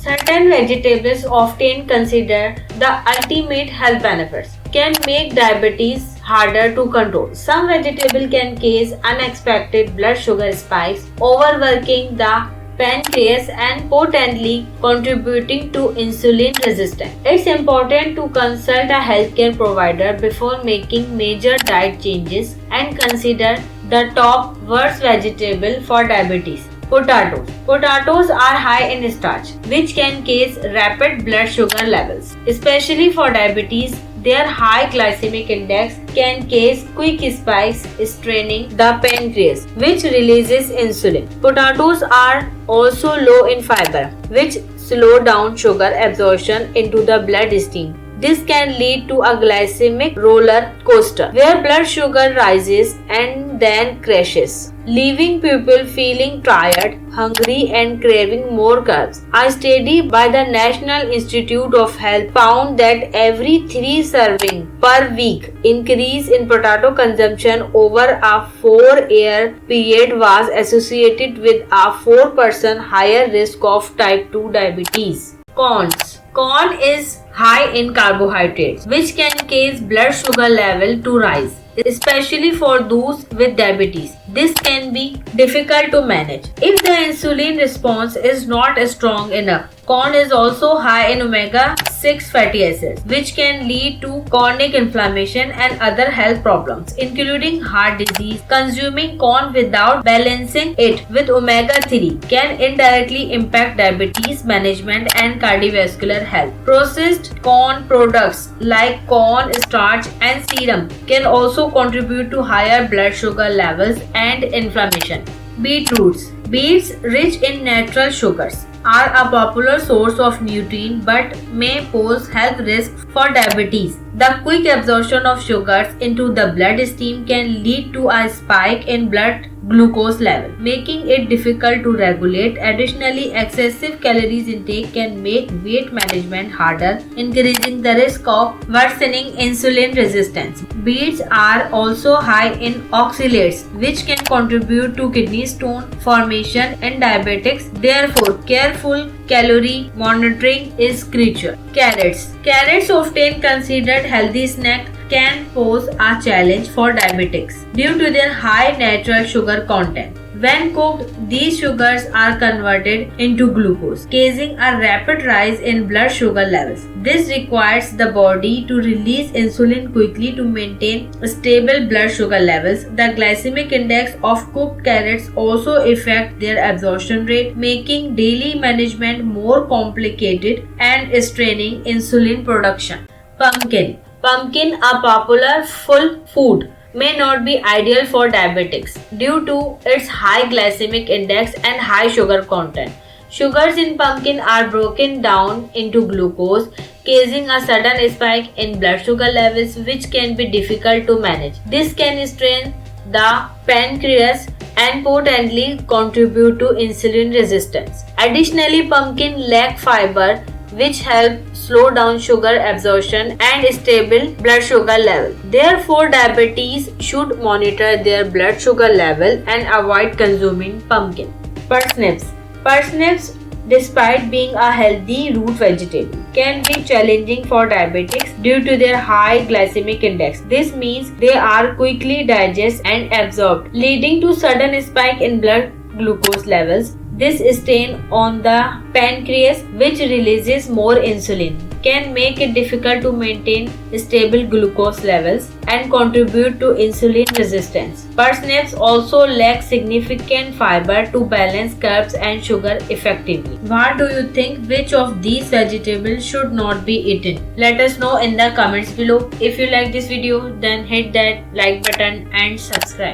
Certain vegetables, often considered the ultimate health benefits, can make diabetes harder to control. Some vegetables can cause unexpected blood sugar spikes, overworking the pancreas and potently contributing to insulin resistance. It's important to consult a healthcare provider before making major diet changes and consider the top worst vegetable for diabetes. Potatoes. Potatoes are high in starch, which can cause rapid blood sugar levels. Especially for diabetes, their high glycemic index can cause quick spikes, straining the pancreas, which releases insulin. Potatoes are also low in fiber, which slow down sugar absorption into the bloodstream. This can lead to a glycemic roller coaster where blood sugar rises and then crashes, leaving people feeling tired, hungry, and craving more carbs. A study by the National Institute of Health found that every 3 servings per week increase in potato consumption over a 4-year period was associated with a 4% higher risk of type 2 diabetes. Cons. Corn is high in carbohydrates, which can cause blood sugar level to rise, especially for those with diabetes. This can be difficult to manage if the insulin response is not strong enough. Corn is also high in omega-6 fatty acids, which can lead to chronic inflammation and other health problems, including heart disease. Consuming corn without balancing it with omega-3 can indirectly impact diabetes management and cardiovascular health. Processed corn products like corn starch and serum can also contribute to higher blood sugar levels and inflammation. Beetroots. Beets, rich in natural sugars, are a popular source of nutrient but may pose health risks for diabetes. The quick absorption of sugars into the bloodstream can lead to a spike in blood glucose level, making it difficult to regulate. Additionally, excessive calories intake can make weight management harder, increasing the risk of worsening insulin resistance. Beets are also high in oxalates, which can contribute to kidney stone formation in diabetics. Therefore, careful calorie monitoring is crucial. Carrots. Carrots, often considered healthy snack, can pose a challenge for diabetics due to their high natural sugar content. When cooked, these sugars are converted into glucose, causing a rapid rise in blood sugar levels. This requires the body to release insulin quickly to maintain stable blood sugar levels. The glycemic index of cooked carrots also affects their absorption rate, making daily management more complicated and straining insulin production. Pumpkin. Pumpkin, a popular full food, may not be ideal for diabetics due to its high glycemic index and high sugar content. Sugars in pumpkin are broken down into glucose, causing a sudden spike in blood sugar levels, which can be difficult to manage. This can strain the pancreas and potently contribute to insulin resistance. Additionally, pumpkin lack fiber, which help slow down sugar absorption and stable blood sugar level. Therefore, diabetes should monitor their blood sugar level and avoid consuming pumpkin. Parsnips. Parsnips, despite being a healthy root vegetable, can be challenging for diabetics due to their high glycemic index. This means they are quickly digested and absorbed, leading to sudden spike in blood glucose levels. This strain on the pancreas, which releases more insulin, can make it difficult to maintain stable glucose levels and contribute to insulin resistance. Parsnips also lack significant fiber to balance carbs and sugar effectively. What do you think? Which of these vegetables should not be eaten? Let us know in the comments below. If you like this video, then hit that like button and subscribe.